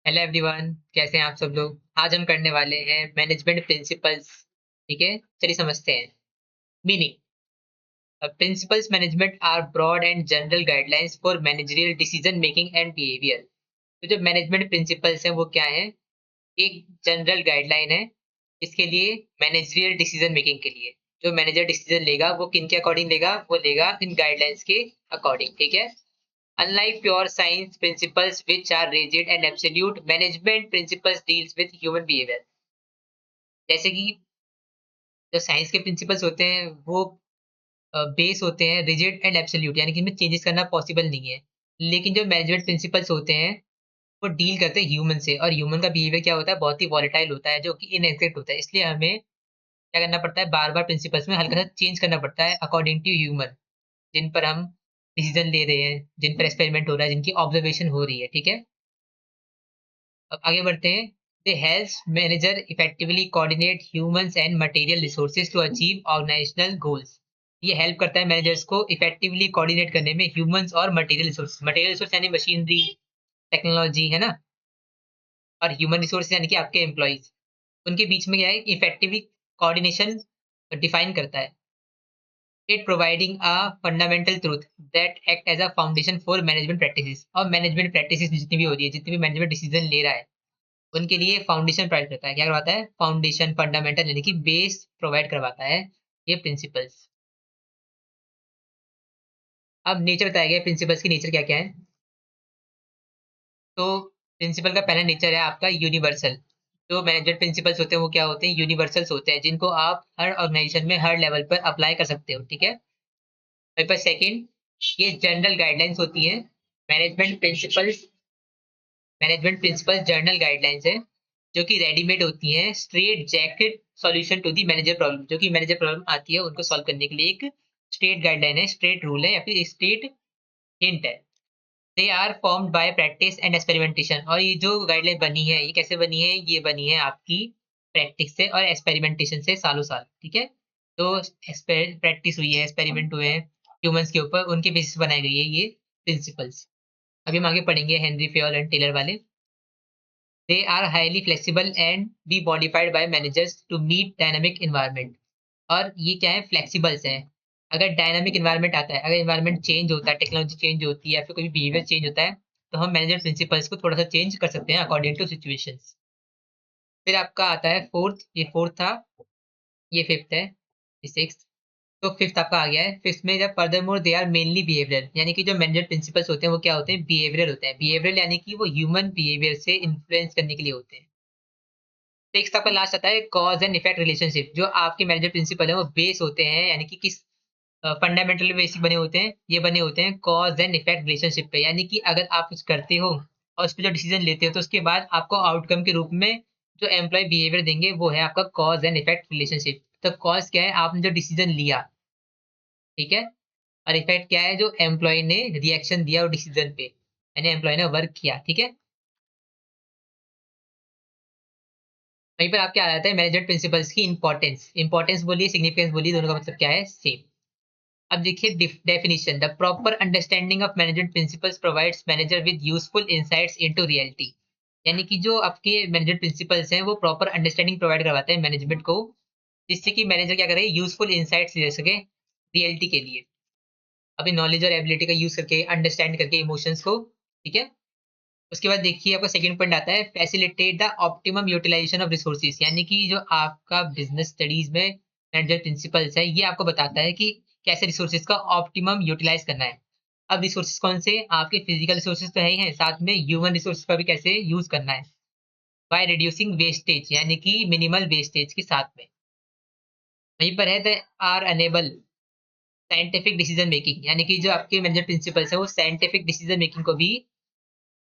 Hello everyone, कैसे हैं आप सब लोग। आज हम करने वाले हैं मैनेजमेंट प्रिंसिपल्स। ठीक है, चलिए समझते हैं meaning. Principles management are broad and general guidelines for managerial decision making and behaviour. तो जो मैनेजमेंट प्रिंसिपल्स हैं वो क्या है? एक जनरल गाइडलाइन है इसके लिए, मैनेजरियल डिसीजन मेकिंग के लिए। जो मैनेजर डिसीजन लेगा वो किन के अकॉर्डिंग लेगा? वो लेगा इन गाइडलाइंस के अकॉर्डिंग। ठीक है। Unlike pure science principles which are rigid and absolute, management principles deals with human behavior। जैसे कि जो साइंस के प्रिंसिपल्स होते हैं वो बेस होते हैं रिजिड एंड एब्सोल्यूट, यानी कि इनमें चेंजेस करना पॉसिबल नहीं है। लेकिन जो मैनेजमेंट प्रिंसिपल्स होते हैं वो डील करते हैं ह्यूमन से, और ह्यूमन का बिहेवियर क्या होता है? बहुत ही वॉलेटाइल होता है, जो कि इनएग्जैक्ट होता है। इसलिए हमें क्या करना पड़ता है? बार बार प्रिंसिपल्स में हल्का सा चेंज करना पड़ता है अकॉर्डिंग टू ह्यूमन, जिन पर हम डिसीजन ले रहे हैं, जिन पर एक्सपेरिमेंट हो रहा है, जिनकी ऑब्जर्वेशन हो रही है। ठीक है। अब आगे बढ़ते हैं। They helps manager effectively coordinate humans and material resources to achieve organisational goals. ये हेल्प करता है मैनेजर्स को इफेक्टिवली कोऑर्डिनेट करने में ह्यूमंस और मटेरियल रिसोर्स। मटेरियल रिसोर्स यानी मशीनरी, टेक्नोलॉजी, है ना। और ह्यूमन रिसोर्स यानी कि आपके एम्प्लॉइज। उनके बीच में क्या है? इफेक्टिवली कोऑर्डिनेशन डिफाइन करता है। It providing a fundamental truth that act as a foundation for management practices. और मैनेजमेंट प्रैक्टिसेस जितनी भी हो रही है, जितनी भी मैनेजमेंट डिसीजन ले रहा है, उनके लिए फाउंडेशन प्रोवाइड करता है। क्या करवाता है? फाउंडेशन, फंडामेंटल, यानी कि बेस प्रोवाइड करवाता है ये प्रिंसिपल्स। अब नेचर बताया गया प्रिंसिपल्स की। नेचर क्या क्या है? तो प्रिंसिपल का पहला नेचर है आपका यूनिवर्सल। जो मैनेजमेंट प्रिंसिपल्स होते हैं वो क्या होते हैं? यूनिवर्सल्स होते हैं, जिनको आप हर ऑर्गेनाइजेशन में हर लेवल पर अप्लाई कर सकते हो। ठीक है। पेपर सेकंड, ये जनरल गाइडलाइंस होती है। Management principles management principle general guidelines है, जो कि रेडीमेड होती हैं, straight jacket solution to the manager problem. जो कि मैनेजर प्रॉब्लम आती है उनको सॉल्व करने के लिए एक स्ट्रेट गाइडलाइन है, स्ट्रेट रूल है, या फिर स्ट्रेट हिंट है। They are formed by practice and experimentation. और ये जो गाइडलाइन बनी है ये कैसे बनी है? ये बनी है आपकी प्रैक्टिस से और एक्सपेरिमेंटेशन से, सालों साल। ठीक है। तो प्रैक्टिस हुई है, एक्सपेरिमेंट हुए हैं ह्यूमंस के ऊपर, उनके बेसिस बनाई गई है ये प्रिंसिपल्स। अभी हम आगे पढ़ेंगे हेनरी फेयोल एंड टेलर वाले। They are highly flexible and be modified by managers to meet dynamic environment। और ये क्या है? फ्लेक्सिबल्स हैं। अगर डायनामिक इन्वायरमेंट आता है, अगर इन्वायरमेंट चेंज होता है, टेक्नोलॉजी चेंज होती है, या फिर कोई बिहेवियर चेंज होता है, तो हम मैनेजर प्रिंसिपल्स को थोड़ा सा चेंज कर सकते हैं अकॉर्डिंग टू सिचुएशंस। फिर आपका आता है फोर्थ, ये फोर्थ था, ये फिफ्थ है, ये सिक्स्थ। तो फिफ्थ आपका आ गया है। फिफ्थ में जब furthermore they are mainly behaviour, यानी कि जो मैनेजर प्रिंसिपल्स होते हैं वो क्या होते हैं? बिहेवियरल होते हैं। बिहेवियरल यानी कि वो ह्यूमन बिहेवियर से इन्फ्लुएंस करने के लिए होते हैं। नेक्स्ट आपका लास्ट आता है कॉज एंड इफेक्ट रिलेशनशिप। जो आपके मैनेजर प्रिंसिपल है वो बेस होते हैं, यानी कि किस फंडामेंटल बेसिक बने होते हैं? ये बने होते हैं कॉज एंड इफेक्ट रिलेशनशिप पे। यानी कि अगर आप कुछ करते हो और उस पर जो डिसीजन लेते हो, तो उसके बाद आपको आउटकम के रूप में जो एम्प्लॉय बिहेवियर देंगे वो है आपका कॉज एंड इफेक्ट रिलेशनशिप। तो कॉज क्या है? आपने जो डिसीजन लिया, ठीक है। और इफेक्ट क्या है? जो एम्प्लॉय ने रिएक्शन दिया वो डिसीजन पे, यानी एम्प्लॉय ने वर्क किया। ठीक है। वहीं पर आपके आ जाता है मैनेजमेंट प्रिंसिपल्स की इंपॉर्टेंस। इंपॉर्टेंस बोलिए, सिग्निफिकेंस बोलिए, दोनों का मतलब क्या है? सेम। अब देखिए definition. The proper understanding of management principles provides manager with useful insights into reality. यानी कि जो आपके मैनेजमेंट प्रिंसिपल्स हैं वो प्रॉपर अंडरस्टैंडिंग प्रोवाइड करवाते हैं मैनेजमेंट को, जिससे कि मैनेजर क्या करे? यूजफुल इंसाइट्स ले सके रियलिटी के लिए, अपनी नॉलेज और एबिलिटी का यूज करके, अंडरस्टैंड करके इमोशंस को। ठीक है। उसके बाद देखिए आपका सेकंड पॉइंट आता है facilitate the optimum utilisation of resources. यानी कि जो आपका बिजनेस स्टडीज में मैनेजर प्रिंसिपल्स है ये आपको बताता है कि कैसे रिसोर्सेज का ऑप्टिमम यूटिलाइज करना है। अब रिसोर्सेज कौन से? आपके फिजिकल रिसोर्सेज तो है ही हैं, साथ में ह्यूमन रिसोर्सेज का भी कैसे यूज करना है, बाय रिड्यूसिंग वेस्टेज, यानी कि मिनिमल वेस्टेज के साथ में। वहीं पर है they are enable scientific decision making. यानी कि जो आपके मैनेजर प्रिंसिपल्स है वो साइंटिफिक डिसीजन मेकिंग को भी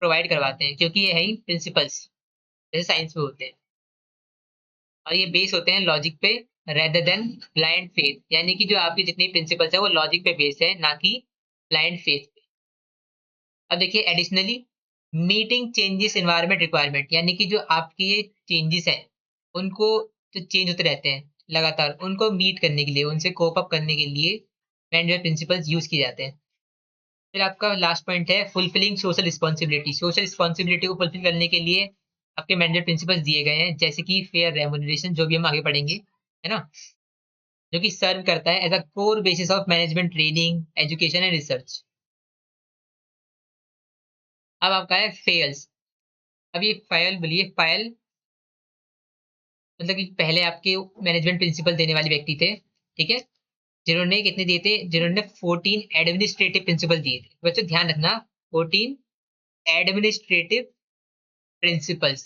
प्रोवाइड करवाते हैं, क्योंकि ये है ही प्रिंसिपल्स, जैसे साइंस में होते हैं। और ये बेस होते हैं लॉजिक पे रेदर देन ब्लाइंड फेथ। यानी कि जो आपके जितने प्रिंसिपल्स है वो लॉजिक पे बेस्ड है, ना कि ब्लाइंड फेथ पे। अब देखिए additionally meeting changes environment requirement. यानी कि जो आपके ये चेंजेस है उनको, जो चेंज होते रहते हैं लगातार, उनको मीट करने के लिए, उनसे कोप अप करने के लिए मैनेजर प्रिंसिपल्स यूज किए जाते हैं। फिर आपका लास्ट पॉइंट है fulfilling social responsibility. Social responsibility को फुलफिल करने के लिए आपके मैनेजमेंट प्रिंसिपल्स दिए गए हैं, जैसे कि फेयर रेम्यूनरेशन, जो भी हम आगे पढ़ेंगे, है ना, जो कि सर्व करता है as a core basis of management training, education and research. अब आपका है फेयल्स। अब ये फाइल बोलिए, फाइल मतलब कि पहले आपके मैनेजमेंट प्रिंसिपल देने वाले व्यक्ति थे, ठीक है, जिन्होंने कितने दिए थे, जिन्होंने 14 एडमिनिस्ट्रेटिव प्रिंसिपल दिए थे। बच्चों ध्यान रखना, 14 एडमिनिस्ट्रेटिव प्रिंसिपल्स,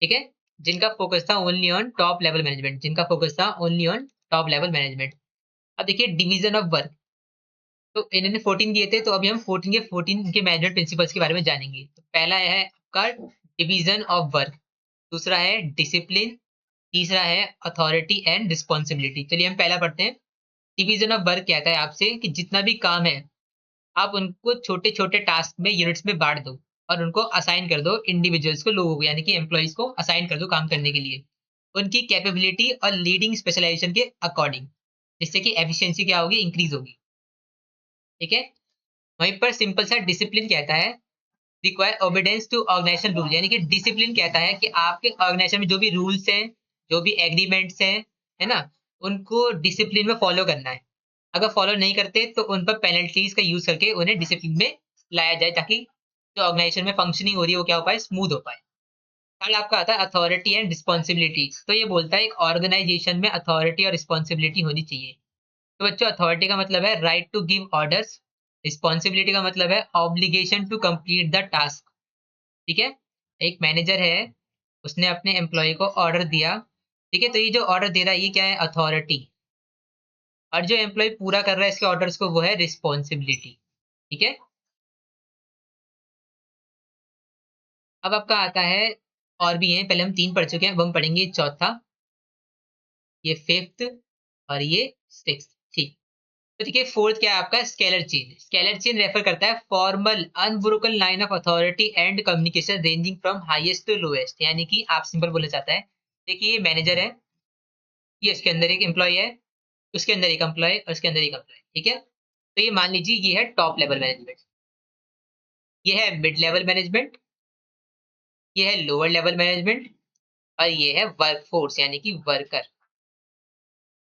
ठीक है, जिनका फोकस था only on top level management, जिनका फोकस था only on top level management. अब देखिए डिवीजन ऑफ वर्क, तो इन्होंने 14 दिए थे, तो अभी हम 14 के 14 के मैनेजमेंट प्रिंसिपल्स के बारे में जानेंगे। तो पहला है आपका डिवीजन ऑफ वर्क, दूसरा है डिसिप्लिन, तीसरा है अथॉरिटी एंड रिस्पॉन्सिबिलिटी। चलिए हम पहला पढ़ते हैं। डिवीजन ऑफ वर्क कहता है आपसे कि जितना भी काम है आप उनको छोटे छोटे टास्क में, यूनिट्स में बांट दो और उनको असाइन कर दो, इंडिविजुअल्स को, लोगों को, यानी कि एम्प्लॉइज को असाइन कर दो काम करने के लिए, उनकी कैपेबिलिटी और लीडिंग स्पेशलाइजेशन के अकॉर्डिंग, जिससे कि एफिशिएंसी क्या होगी, इंक्रीज होगी, ठीक है। वहीं पर सिंपल सा डिसिप्लिन कहता है require obedience to organisation rule, यानी कि डिसिप्लिन कहता है कि आपके ऑर्गेनाइजेशन में जो भी रूल्स हैं, जो भी एग्रीमेंट्स हैं, है ना, उनको डिसिप्लिन में फॉलो करना है। अगर फॉलो नहीं करते तो उन पर पेनल्टीज का यूज करके उन्हें डिसिप्लिन में लाया जाए, ताकि जो ऑर्गेनाइजेशन में फंक्शनिंग हो रही है वो क्या हो पाए, स्मूथ हो पाए। थर्ड आपका आता है अथॉरिटी एंड रिस्पॉन्सिबिलिटी। तो ये बोलता है एक ऑर्गेनाइजेशन में अथॉरिटी और रिस्पॉन्सिबिलिटी होनी चाहिए। तो बच्चों अथॉरिटी का मतलब है right to give orders, responsibility का मतलब है obligation to complete the task, ठीक है। एक मैनेजर है, उसने अपने एम्प्लॉय को ऑर्डर दिया, ठीक है, तो ये जो ऑर्डर दे रहा है ये क्या है, अथॉरिटी, और जो एम्प्लॉय पूरा कर रहा है इसके ऑर्डर्स को वो है रिस्पॉन्सिबिलिटी, ठीक है। अब आपका आता है, और भी है, पहले हम 3 पढ़ चुके हैं, अब हम पढ़ेंगे चौथा, ये फिफ्थ और ये सिक्स्थ, ठीक। तो देखिए फोर्थ क्या है आपका, scalar chain. Scalar chain refer करता है formal unbroken line of authority and communication ranging from highest to lowest, यानी कि आप सिंपल बोलना चाहता है, देखिए ये मैनेजर है, ये उसके अंदर एक एम्प्लॉय है, उसके अंदर एक एम्प्लॉय और उसके अंदर एक एम्प्लॉय, ठीक है। तो ये मान लीजिए ये है टॉप लेवल मैनेजमेंट, ये है मिड लेवल मैनेजमेंट, ये है लोअर लेवल मैनेजमेंट, और ये है वर्कफोर्स यानी कि वर्कर।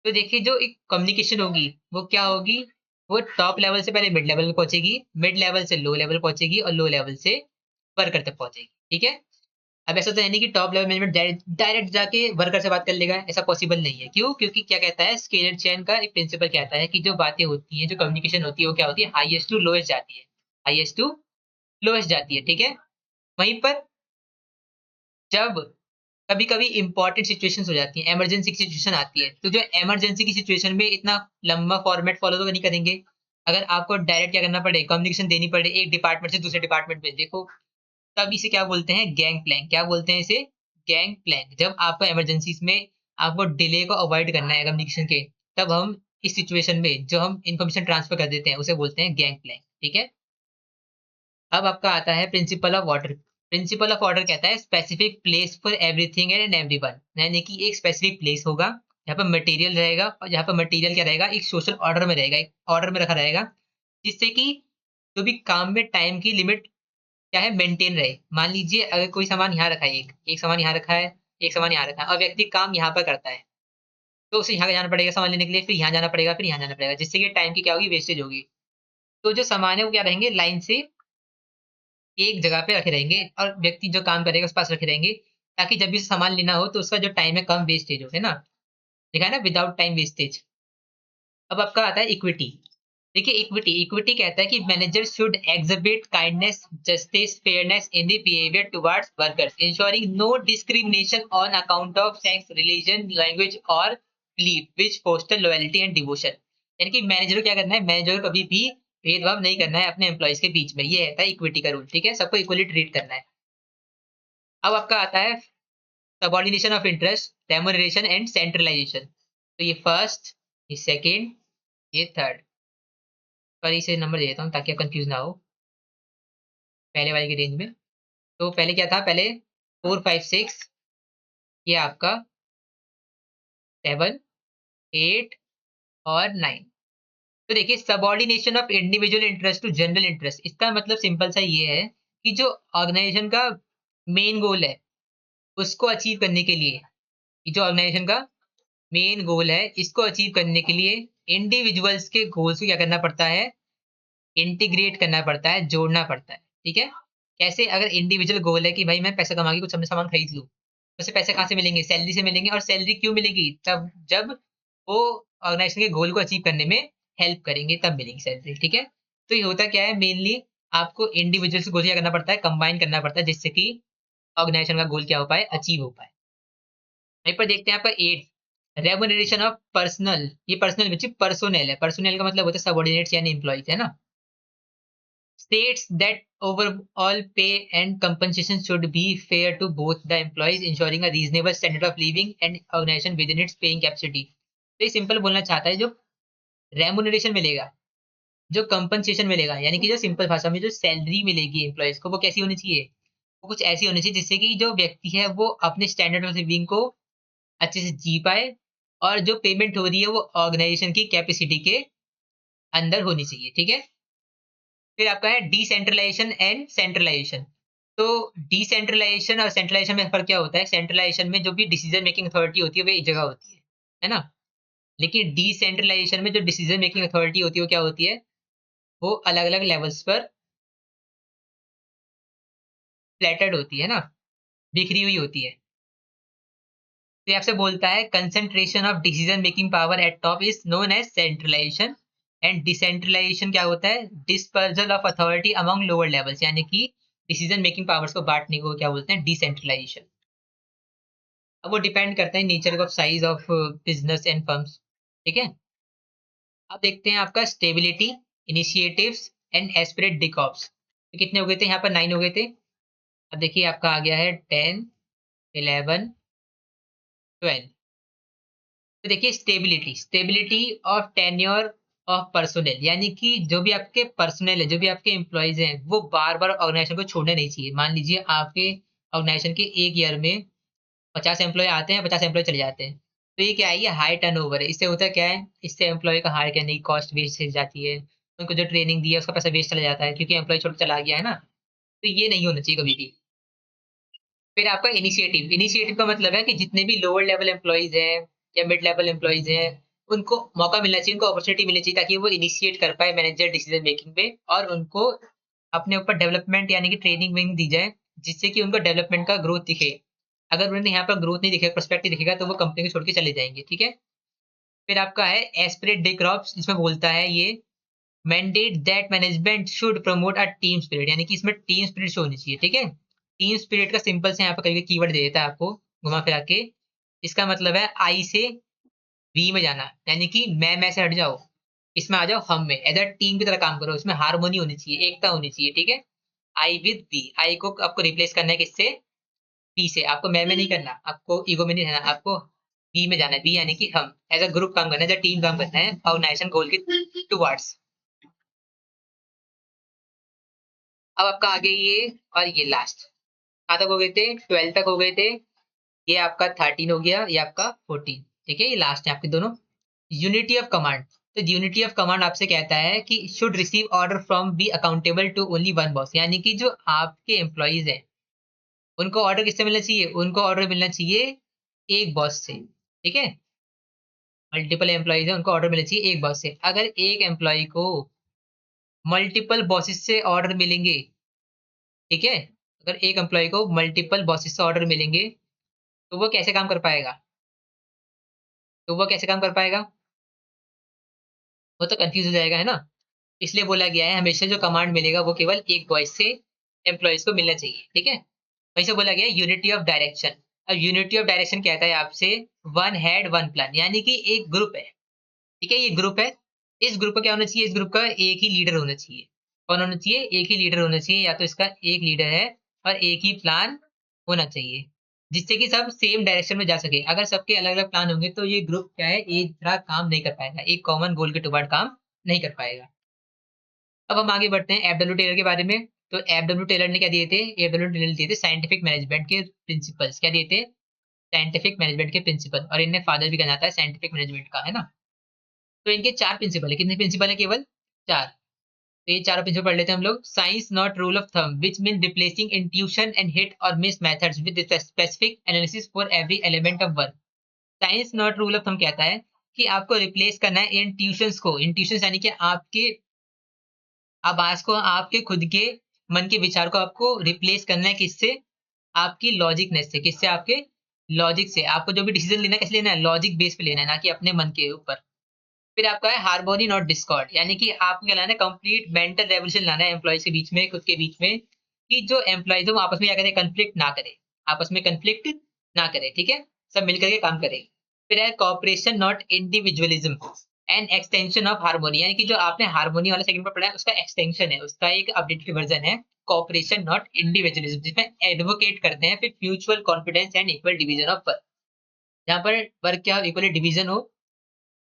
तो देखिए जो एक कम्युनिकेशन होगी वो क्या होगी, वो टॉप लेवल से पहले मिड लेवल में पहुंचेगी, मिड लेवल से लो लेवल पहुंचेगी और लो लेवल से वर्कर तक पहुंचेगी, ठीक है। अब ऐसा तो है नहीं कि टॉप लेवल मैनेजमेंट डायरेक्ट जाके वर्कर से बात कर लेगा, ऐसा पॉसिबल नहीं है। क्यों? क्योंकि क्या कहता है स्केलर चेन का एक प्रिंसिपल कहता है कि जो बातें होती हैं, जो कम्युनिकेशन होती है वो क्या होती है, हाईएस्ट टू लोएस्ट जाती है, हाईएस्ट टू लोएस्ट जाती है, ठीक है। वहीं पर जब कभी कभी इंपॉर्टेंट सिचुएशंस हो जाती हैं, इमरजेंसी की सिचुएशन आती है, तो जो इमरजेंसी की सिचुएशन में इतना लंबा फॉर्मेट फॉलो तो नहीं करेंगे। अगर आपको डायरेक्ट क्या करना पड़े, कम्युनिकेशन देनी पड़े एक डिपार्टमेंट से दूसरे डिपार्टमेंट में, देखो तब इसे क्या बोलते हैं, गैंग प्लैंक। क्या बोलते हैं इसे, गैंग प्लैंक। जब आपको इमरजेंसीज में आपको डिले को अवॉइड करना है कम्युनिकेशन के, तब हम इस सिचुएशन में जो हम इंफॉर्मेशन ट्रांसफर कर देते हैं उसे बोलते हैं गैंग प्लैंक, ठीक है। अब आपका आता है principle of order. Principle of order कहता है specific place for everything and everyone, यानी कि एक स्पेसिफिक प्लेस होगा जहाँ पर मटेरियल रहेगा, और जहाँ पर मटेरियल क्या रहेगा, एक सोशल ऑर्डर में रहेगा, एक ऑर्डर में रखा रहेगा, जिससे कि जो भी काम में टाइम की लिमिट क्या है, मेंटेन रहे। मान लीजिए अगर कोई सामान यहाँ रखा है, एक एक सामान यहाँ रखा है, एक सामान यहाँ रखा है, और व्यक्ति काम यहाँ पर करता है, तो उसे यहाँ जाना पड़ेगा सामान लेने के लिए, फिर यहाँ जाना पड़ेगा, फिर यहाँ जाना पड़ेगा, जिससे कि टाइम की क्या होगी, वेस्टेज होगी। तो जो सामान है वो क्या रहेंगे, लाइन से एक जगह पे रखे रहेंगे, और व्यक्ति जो काम करेगा उस पास रखे रहेंगे, ताकि जब भी सामान लेना हो तो उसका जो टाइम है कम वेस्टेज हो, है ना, देखा है ना, विदाउट टाइम वेस्टेज। अब आपका आता है इक्विटी। देखिए इक्विटी, इक्विटी कहता है कि manager should exhibit kindness, justice, fairness in the behaviour towards workers, ensuring no discrimination on account of sex, religion, language और belief, which foster loyalty and devotion. यानी कि मैनेजर को क्या करना है, मैनेजर को कभी भी भेदभाव नहीं करना है अपने एम्प्लॉइज के बीच में, ये रहता है इक्विटी का रूल, ठीक है, सबको इक्वली ट्रीट करना है। अब आपका आता है subordination of interest, remuneration and centralisation. तो ये फर्स्ट, ये सेकंड, ये थर्ड, पर इसे नंबर दे देता हूँ ताकि आप कंफ्यूज ना हो पहले वाले की रेंज में। तो पहले क्या था, पहले 4 5 6, ये आपका 7 8 और 9। तो देखिए, subordination of individual interest to general interest, इसका मतलब सिंपल सा ये है कि जो ऑर्गेनाइजेशन का मेन गोल है उसको अचीव करने के लिए, कि जो ऑर्गेनाइजेशन का मेन गोल है इसको अचीव करने के लिए इंडिविजुअल्स के गोल्स को क्या करना पड़ता है, इंटीग्रेट करना पड़ता है, जोड़ना पड़ता है। ठीक है, कैसे? अगर इंडिविजुअल गोल है कि भाई मैं पैसा कमा के कुछ अपना सामान खरीद लूं, तो उसे पैसे कहाँ से मिलेंगे? सैलरी से मिलेंगे। और सैलरी क्यों मिलेगी? तब जब वो ऑर्गेनाइजेशन के गोल को अचीव करने में हेल्प करेंगे, तब मिलेगी सैलरी। ठीक है, तो ये होता क्या है, मेनली आपको इंडिविजुअल से गोल क्या करना पड़ता है, कंबाइन करना पड़ता है, जिससे कि ऑर्गेनाइजेशन का गोल क्या हो पाए, अचीव हो पाए। वहीं पर देखते हैं आपका 8, रेमुनरेशन ऑफ पर्सनल। ये पर्सनल बच्चे पर्सोनेल है, पर्सोनेल का मतलब होता है सबऑर्डिनेट्स यानी एम्प्लॉइज, है ना। States that overall pay and compensation should be fair to both the employees, ensuring a reasonable standard of living and organization within its paying capacity। तो ये सिंपल बोलना चाहता है, जो रेमुनरेशन मिलेगा, जो कंपनसेशन मिलेगा, यानी कि जो सिंपल भाषा में जो सैलरी मिलेगी एम्प्लॉयज को, वो कैसी होनी चाहिए? वो कुछ ऐसी होनी चाहिए जिससे कि जो व्यक्ति है वो अपने स्टैंडर्ड ऑफ लिविंग को अच्छे से जी पाए, और जो पेमेंट हो रही है वो ऑर्गेनाइजेशन की कैपेसिटी के अंदर होनी चाहिए। ठीक है, फिर आपका है डिसेंट्रलाइजेशन एंड सेंट्रलाइजेशन। तो डिसेंट्रलाइजेशन और सेंट्रलाइजेशन में फर्क क्या होता है? सेंट्रलाइजेशन में जो भी डिसीजन मेकिंग अथॉरिटी होती है वो एक जगह होती है ना। लेकिन डिसेंट्रलाइजेशन में जो डिसीजन मेकिंग अथॉरिटी होती है वो क्या होती है, वो अलग अलग लेवल्स पर फ्लैटर्ड होती है ना, बिखरी हुई होती है। तो ये आपसे बोलता है concentration of decision making power at top is known as centralization, and decentralization क्या होता है, dispersal of authority among lower levels, यानी कि डिसीजन मेकिंग पावर्स को बांटने को क्या बोलते हैं, डिसेंट्रलाइजेशन। अब वो डिपेंड करता है nature of size of business and firms. ठीक है, अब देखते हैं आपका स्टेबिलिटी, इनिशिएटिव्स एंड एस्पिरेट डिकॉप्स। तो कितने हो गए थे यहाँ पर? 9 हो गए थे। अब देखिए आपका आ गया है 10, 11, 12। तो देखिए stability, stability of tenure of personnel, यानी कि जो भी आपके पर्सनल है, जो भी आपके एम्प्लॉयज हैं, वो बार बार ऑर्गेनाइजेशन को छोड़ने नहीं चाहिए। मान लीजिए आपके ऑर्गेनाइजेशन के एक ईयर में 50 एम्प्लॉय आते हैं, 50 एम्प्लॉय चले जाते हैं, तो ये क्या है, ये हाई टर्नओवर है। इससे होता क्या है, इससे एम्प्लॉय का हायर करने की कॉस्ट वेस्ट हो जाती है, उनको जो ट्रेनिंग दी है उसका पैसा वेस्ट चला जाता है, क्योंकि एम्प्लॉय छोड़ के चला गया है ना। तो ये नहीं होना चाहिए कभी भी। फिर आपका इनिशिएटिव, इनिशिएटिव का मतलब है कि जितने भी लोअर लेवल एम्प्लॉइज हैं या मिड लेवल एम्प्लॉइज हैं, उनको मौका मिलना चाहिए, उनको अपॉर्चुनिटी मिलनी चाहिए, ताकि वो इनिशिएट कर पाए मैनेजर डिसीजन मेकिंग पे, और उनको अपने ऊपर डेवलपमेंट यानी कि ट्रेनिंग विंग दी जाए, जिससे कि उनको डेवलपमेंट का ग्रोथ दिखे। अगर उन्हें यहाँ पर ग्रोथ नहीं दिखेगा, पर्सपेक्टिव दिखेगा, तो वो कंपनी को छोड़ के चले जाएंगे। ठीक है, फिर आपका है एस्पिरेट डे क्रॉप्स। इसमें बोलता है ये mandate that management should promote a team spirit, यानी कि इसमें टीम स्पिरिट शो होनी चाहिए। ठीक है, टीम स्पिरिट का सिंपल से यहाँ पर कभी कीवर्ड दे देता है आपको घुमा फिरा के। इसका मतलब है आई से वी में जाना, यानी कि मैं से हट जाओ, इसमें आ जाओ हम में, एज टीम की तरह काम करो। इसमें हारमोनी होनी चाहिए, एकता होनी चाहिए। ठीक है, आई विद वी, आई को आपको रिप्लेस करना है किससे? वी से। आपको मैं में नहीं करना, आपको ईगो में नहीं रहना, आपको वी में जाना है। वी यानी कि हम, एज अ ग्रुप काम करना है, एज अ टीम काम करना है ऑर्गेनाइजेशन गोल के टुवर्ड्स। अब आपका आगे ये और ये लास्ट, कहाँ तक हो गए थे? 12 तक हो गए थे। ये आपका 13 हो गया, ये आपका 14। ठीक है, ये लास्ट है आपके दोनों। Unity of command. तो यूनिटी ऑफ कमांड आपसे कहता है कि should receive order from be accountable to only one boss, यानी कि जो आपके एम्प्लॉइज हैं उनको ऑर्डर किससे मिलना चाहिए? उनको ऑर्डर मिलना चाहिए एक बॉस से। ठीक है, मल्टीपल एम्प्लॉइज है, उनको ऑर्डर मिलना चाहिए एक बॉस से। अगर एक एम्प्लॉय को मल्टीपल बॉसेस से ऑर्डर मिलेंगे, ठीक है, अगर एक एम्प्लॉय को मल्टीपल बॉसेस से ऑर्डर मिलेंगे, तो वो कैसे काम कर पाएगा? तो वो कैसे काम कर पाएगा? वो तो कंफ्यूज हो जाएगा, है ना। इसलिए बोला गया है हमेशा जो कमांड मिलेगा वो केवल एक वॉइस से एम्प्लॉयज को मिलना चाहिए। ठीक है, वहीं से बोला गया यूनिटी ऑफ डायरेक्शन। अब यूनिटी ऑफ डायरेक्शन कहता है आपसे वन हेड वन प्लान, यानी कि एक ग्रुप है। ठीक है, ये ग्रुप है, इस ग्रुप का क्या होना चाहिए? इस ग्रुप का एक ही लीडर होना चाहिए। कौन होना चाहिए? एक ही लीडर होना चाहिए, या तो इसका एक लीडर है और एक ही प्लान होना चाहिए, जिससे कि सब सेम डायरेक्शन में जा सके। अगर सबके अलग अलग प्लान होंगे तो ये ग्रुप क्या है, एक तरह काम नहीं कर पाएगा, एक कॉमन गोल के टुवर्ड काम नहीं कर पाएगा। अब हम आगे बढ़ते हैं एफडब्ल्यू टेलर के बारे में। तो एफडब्ल्यू टेलर ने क्या दिए थे? एफडब्ल्यू टेलर दिए थे साइंटिफिक मैनेजमेंट के प्रिंसिपल्स। क्या दिए थे? साइंटिफिक मैनेजमेंट के प्रिंसिपल, और इन्हें फादर भी कहा जाता है साइंटिफिक मैनेजमेंट का, है ना। तो इनके 4 प्रिंसिपल है। कितने प्रिंसिपल है? केवल 4। तो ये चारों प्रिंसिपल पढ़ लेते हैं हम लोग। Science not rule of thumb which mean replacing intuition and hit or miss methods with specific analysis for every element of work. Science not rule of thumb कहता है कि आपको रिप्लेस करना है इंट्यूशंस को। इंट्यूशंस यानी कि आपके आवाज को, आपके खुद के मन के विचार को आपको रिप्लेस करना है। किससे? आपकी लॉजिकनेस से। किससे? आपके लॉजिक से। आपको जो भी डिसीजन लेना है कैसे लेना है? लॉजिक बेस पे लेना है, ना कि अपने मन के ऊपर। फिर आपका है हार्मोनी नॉट डिस्कॉर्ड, यानी कि आपको क्या लाना है? कंप्लीट मेंटल रेवोल्यूशन लाना है एम्प्लॉयज के बीच में, खुद के बीच में, कि जो एम्प्लॉयज हो वो आपस में क्या करें? कंफ्लिक्ट ना करे, आपस में कंफ्लिक्ट ना करे, ठीक है, सब मिलकर के काम करें। फिर है cooperation not individualism and extension of harmony, यानी कि जो आपने हार्मोनी वाला सेकंड पर पढ़ा है उसका एक्सटेंशन है, उसका एक अपडेटेड वर्जन है कॉपरेशन नॉट इंडिविजुअलिज्म, जिसमें एडवोकेट करते हैं फिर mutual confidence and equal division of work. जहाँ पर वर्क क्या इक्वली डिवीजन हो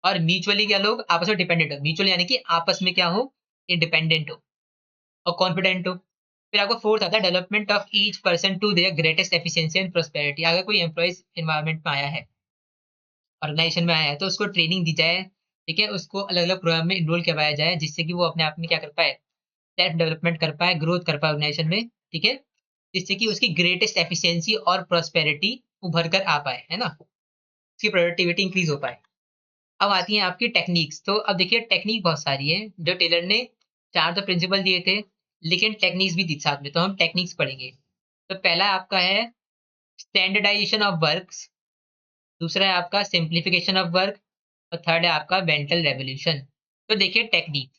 और म्यूचुअली क्या लोग आपस में डिपेंडेंट हो। म्यूचुअल यानी कि आपस में क्या हो? इंडिपेंडेंट हो और कॉन्फिडेंट हो। फिर आपको फोर्थ आता है development of each person to their greatest efficiency and prosperity. अगर कोई एम्प्लॉइज एनवायरनमेंट में आया है, ऑर्गेनाइजेशन में आया है, तो उसको ट्रेनिंग दी जाए, ठीक है, उसको अलग अलग प्रोग्राम में इनरोल करवाया जाए, जिससे कि वो अपने आप में क्या कर पाए? सेल्फ डेवलपमेंट कर पाए, ग्रोथ कर पाए ऑर्गेनाइजेशन में, ठीक है, जिससे कि उसकी ग्रेटेस्ट एफिशिएंसी और प्रोस्पेरिटी उभर कर आ पाए, है ना, उसकी प्रोडक्टिविटी इंक्रीज हो पाए। अब आती हैं आपकी टेक्निक्स। तो अब देखिए टेक्निक बहुत सारी है। जो टेलर ने 4 तो प्रिंसिपल दिए थे, लेकिन टेक्निक्स भी दी साथ में, तो हम टेक्निक्स पढ़ेंगे। तो पहला आपका है स्टैंडर्डाइजेशन ऑफ वर्क्स, दूसरा है आपका सिंप्लीफिकेशन ऑफ वर्क, और थर्ड है आपका मेंटल रेवोल्यूशन। तो देखिए टेक्निक,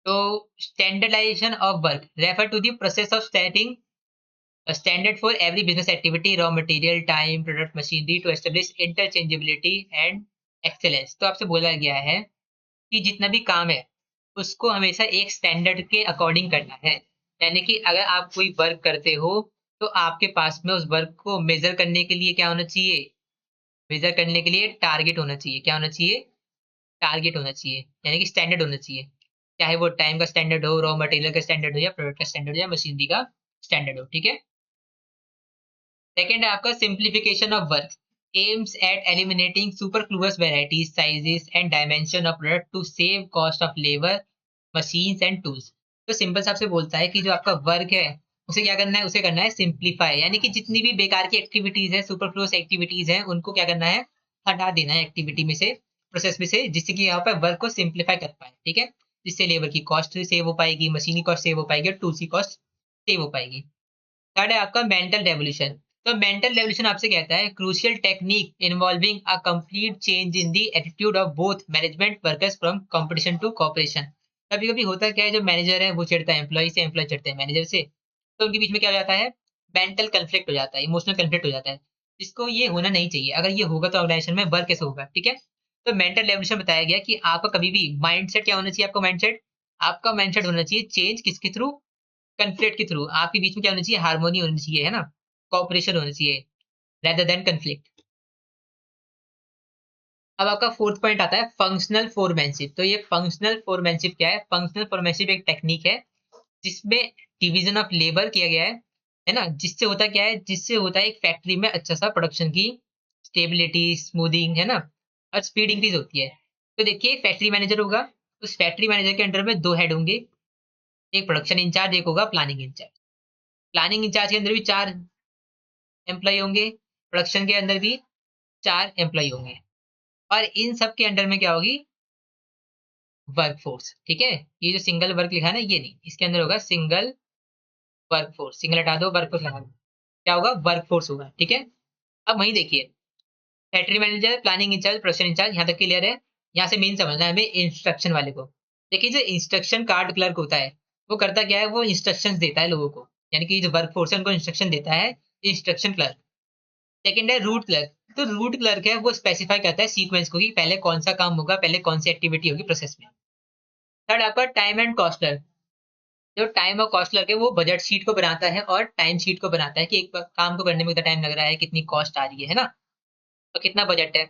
तो standardization of work refer to the process of setting standard for every business activity, raw material, time, product, machinery to establish interchangeability and excellence. तो आपसे बोला गया है कि जितना भी काम है उसको हमेशा एक स्टैंडर्ड के अकॉर्डिंग करना है। यानी कि अगर आप कोई वर्क करते हो तो आपके पास में उस वर्क को मेजर करने के लिए क्या होना चाहिए? मेजर करने के लिए टारगेट होना चाहिए। क्या होना चाहिए? टारगेट होना चाहिए, यानी कि स्टैंडर्ड होना चाहिए। चाहे वो टाइम का स्टैंडर्ड हो, रॉ मटेरियल का स्टैंडर्ड हो, या प्रोडक्ट का स्टैंडर्ड हो, या मशीनरी का स्टैंडर्ड हो, ठीक है। सेकेंड है आपका simplification of work aims at eliminating superfluous varieties, sizes and dimension of product to save cost of labour, machines and tools. तो सिंपल साहब से बोलता है कि जो आपका वर्क है उसे क्या करना है? उसे करना है सिंप्लीफाई, यानी कि जितनी भी बेकार की एक्टिविटीज है, सुपरफ्लुअस एक्टिविटीज है, उनको क्या करना है? हटा देना है एक्टिविटी में से, प्रोसेस में से, जिससे कि यहाँ पर वर्क को सिंप्लीफाई कर पाए, ठीक है, जिससे लेबर की कॉस्ट सेव हो पाएगी, मशीनी कॉस्ट सेव हो पाएगी, और टूल्स की कॉस्ट सेव हो पाएगी। थर्ड है आपका मेंटल रेवोल्यूशन। तो मेंटल रेवोल्यूशन आपसे कहता है crucial technique involving a complete change in the attitude of both management workers from competition to cooperation. कभी कभी होता क्या है, जो मैनेजर है वो चिढ़ता है एम्प्लॉय से, एम्प्लॉय चिढ़ते हैं मैनेजर से, तो उनके बीच में क्या हो जाता है? मेंटल कन्फ्लिक्ट हो जाता है, इमोशनल कन्फ्लिक्ट हो जाता है, जिसको ये होना नहीं चाहिए। अगर ये होगा तो ऑर्गेनाइजेशन में वर्क कैसे होगा, ठीक है। तो मेंटल रेवोल्यूशन बताया गया कि आपका कभी भी माइंडसेट क्या होना चाहिए? आपका माइंडसेट होना चाहिए चेंज किसके थ्रू? कन्फ्लिक्ट के थ्रू। आपके बीच में क्या होना चाहिए? हार्मोनी होनी चाहिए, है ना, कॉपरेशन होना चाहिए रेदर देन कन्फ्लिक्ट। अब आपका फोर्थ पॉइंट आता है फंक्शनल फोरमैनशिप। तो ये फंक्शनल फोरमैनशिप क्या है? फंक्शनल फोरमैनशिप एक टेक्निक है जिसमें डिवीजन ऑफ लेबर किया गया है ना, जिससे होता क्या है? जिससे होता है एक फैक्ट्री में अच्छा सा प्रोडक्शन की स्टेबिलिटी, स्मूथिंग, है ना, और स्पीड इंक्रीज होती है। तो देखिए फैक्ट्री मैनेजर होगा, उस फैक्ट्री मैनेजर के अंडर में 2 हेड होंगे, एक प्रोडक्शन इंचार्ज, एक होगा प्लानिंग इंचार्ज। प्लानिंग इंचार्ज के अंदर भी 4 एम्प्लॉय होंगे, प्रोडक्शन के अंदर भी 4 एम्प्लॉय होंगे, और इन सब के अंडर में क्या होगी? वर्क फोर्स, ठीक है। ये जो सिंगल वर्क लिखा है ना, ये नहीं, इसके अंदर होगा सिंगल वर्क फोर्स। सिंगल हटा दो, वर्क फोर्स लगा दो, क्या होगा? वर्क फोर्स होगा, ठीक है। अब वहीं देखिए factory manager, planning incharge, production incharge, यहाँ तक क्लियर है। यहाँ से मेन समझना है हमें इंस्ट्रक्शन वाले को। देखिए जो इंस्ट्रक्शन कार्ड क्लर्क होता है वो करता क्या है? वो इंस्ट्रक्शन देता है लोगों को, यानी कि जो वर्क फोर्स है उनको इंस्ट्रक्शन देता है इंस्ट्रक्शन क्लर्क। सेकंड है रूट क्लर्क। तो रूट क्लर्क है वो स्पेसिफाई करता है सीक्वेंस को, कि पहले कौन सा काम होगा, पहले कौन सी एक्टिविटी होगी प्रोसेस में। थर्ड आपका टाइम एंड कॉस्टलर। जो टाइम और कॉस्टलर है वो बजट शीट को बनाता है और टाइम शीट को बनाता है, कि एक काम को करने में कितना टाइम लग रहा है, कितनी कॉस्ट आ रही है ना, और कितना बजट है।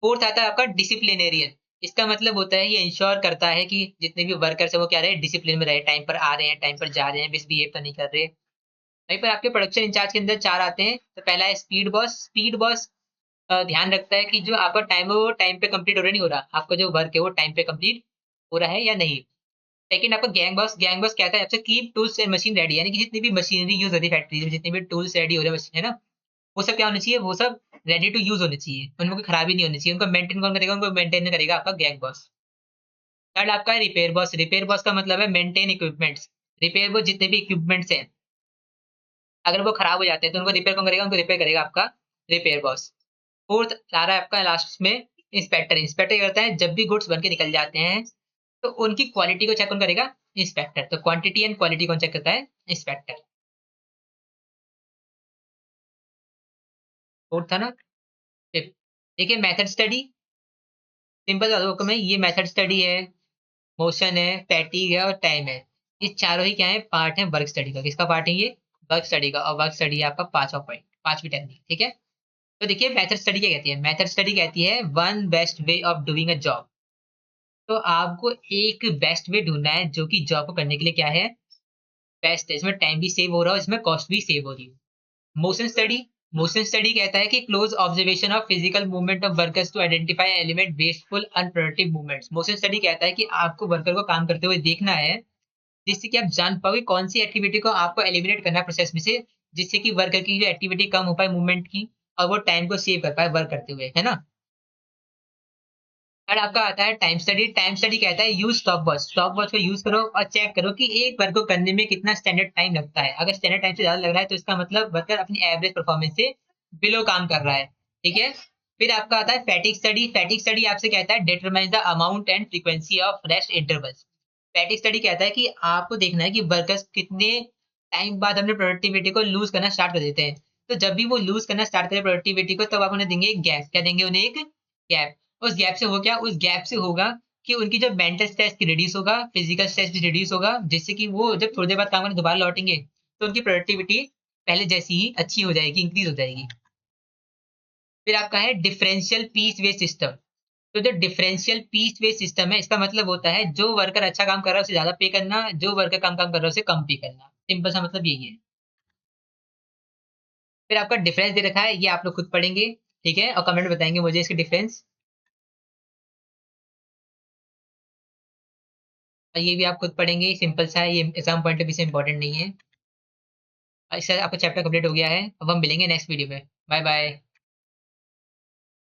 फोर्थ आता है आपका डिसिप्लिनेरियन। इसका मतलब होता है ये इंश्योर करता है कि जितने भी वर्कर्स है वो क्या रहे? डिसिप्लिन में रहे, टाइम पर आ रहे हैं, टाइम पर जा रहे हैं, मिसबिहेव तो नहीं कर रहे। वहीं पर आपके प्रोडक्शन इंचार्ज के अंदर 4 आते हैं। तो पहला है स्पीड बॉस। स्पीड बॉस ध्यान रखता है कि जो आपका टाइम है वो टाइम पे कंप्लीट हो रहा नहीं हो रहा, आपका जो वर्क है वो टाइम पे कंप्लीट हो रहा है या नहीं। सेकंड आपका गैंग बॉस कहता है आपसे keep tools and machine ready, यानी कि जितनी भी मशीनरी यूज होती है फैक्ट्री में, जितने भी टूल्स रेडी हो रहे हैं मशीन है ना, वो सब क्या होने चाहिए, वो सब रेडी टू यूज होने चाहिए, उनमें कोई खराबी नहीं होनी चाहिए, उनको मेंटेन कौन करेगा, उनको मेंटेन करेगा आपका गैंग बॉस। थर्ड आपका है रिपेयर बॉस का मतलब है मेंटेन इक्विपमेंट्स, रिपेयर बॉस जितने भी इक्विपमेंट्स हैं अगर वो खराब हो जाते हैं तो उनको रिपेयर कौन करेगा, उनको रिपेयर करेगा आपका रिपेयर बॉस। फोर्थ आ रहा है आपका लास्ट में इंस्पेक्टर, इंस्पेक्टर क्या करता है जब भी गुड्स बन के निकल जाते हैं तो उनकी क्वालिटी को चेक कौन करेगा, इंस्पेक्टर। तो क्वांटिटी एंड क्वालिटी कौन चेक करता है, इंस्पेक्टर। फोर्थ था ना। फिफ्थ देखिए मेथड स्टडी, सिंपल हुक्म है, ये मेथड स्टडी है, मोशन है, फैटिग है और टाइम है, ये चारों ही क्या है, पार्ट है वर्क स्टडी का। किसका पार्ट है ये, वर्क स्टडी का। और वर्क स्टडी है आपका पांचवा पॉइंट, पांचवी टेक्निक, ठीक है। तो देखिए मेथड स्टडी क्या कहती है, मेथड स्टडी कहती है one best way of doing a job. तो आपको एक बेस्ट वे ढूंढना है जो कि जॉब को करने के लिए क्या है, बेस्ट है, इसमें टाइम भी सेव हो रहा है, इसमें कॉस्ट भी सेव हो रही है। मोशन स्टडी, मोशन स्टडी कहता है कि close observation of physical movement of workers to identify element wasteful unproductive movements. Motion study कहता है कि आपको वर्कर को काम करते हुए देखना है जिससे कि आप जान पाओगे कौन सी एक्टिविटी को आपको एलिमिनेट करना है प्रोसेस में से, जिससे कि वर्कर की जो एक्टिविटी कम हो पाए मूवमेंट की, और वो टाइम को सेव कर पाए वर्क करते हुए, है ना। और आपका आता है टाइम स्टडी, टाइम स्टडी कहता है use stop watch, stop watch को यूज करो और चेक करो कि एक वर्क को करने में कितना स्टैंडर्ड टाइम लगता है। अगर स्टैंडर्ड टाइम से ज्यादा लग रहा है तो इसका मतलब वर्कर अपनी एवरेज परफॉर्मेंस से बिलो काम कर रहा है, ठीक है। फिर आपका आता है फैटिक स्टडी, फैटिक स्टडी आपसे कहता है determine the amount and frequency of rest intervals. फैटिक study कहता है कि आपको देखना है कि वर्कर्स कितने टाइम बाद अपने प्रोडक्टिविटी को लूज करना स्टार्ट कर देते हैं। तो जब भी वो लूज करना स्टार्ट करें प्रोडक्टिविटी को, तब आप उन्हें देंगे एक गैप। क्या देंगे उन्हें, एक गैप। उस गैप से हो क्या, उस गैप से होगा कि उनकी जो मेंटल स्ट्रेस की रिड्यूस होगा, फिजिकल स्ट्रेस भी रिड्यूस होगा, जिससे कि वो जब थोड़ी देर बाद काम करने दोबारा लौटेंगे तो उनकी प्रोडक्टिविटी पहले जैसी ही अच्छी हो जाएगी, इंक्रीज हो जाएगी। फिर आपका है डिफरेंशियल पीस वे सिस्टम। तो जो डिफरेंशियल पीस वे सिस्टम है, इसका मतलब होता है जो वर्कर अच्छा काम कर रहा है उसे ज्यादा पे करना, जो वर्कर कम काम कर रहा है उसे कम पे करना, सिंपल सा मतलब यही है। फिर आपका डिफरेंस दे रखा है, ये आप लोग खुद पढ़ेंगे, ठीक है, और कमेंट बताएंगे मुझे इसके डिफरेंस। और ये भी आप खुद पढ़ेंगे, सिंपल सा है, ये एग्जाम पॉइंट ऑफ व्यू से इंपॉर्टेंट नहीं है। इससे आपका चैप्टर कंप्लीट हो गया है, अब हम मिलेंगे नेक्स्ट वीडियो में। Bye bye.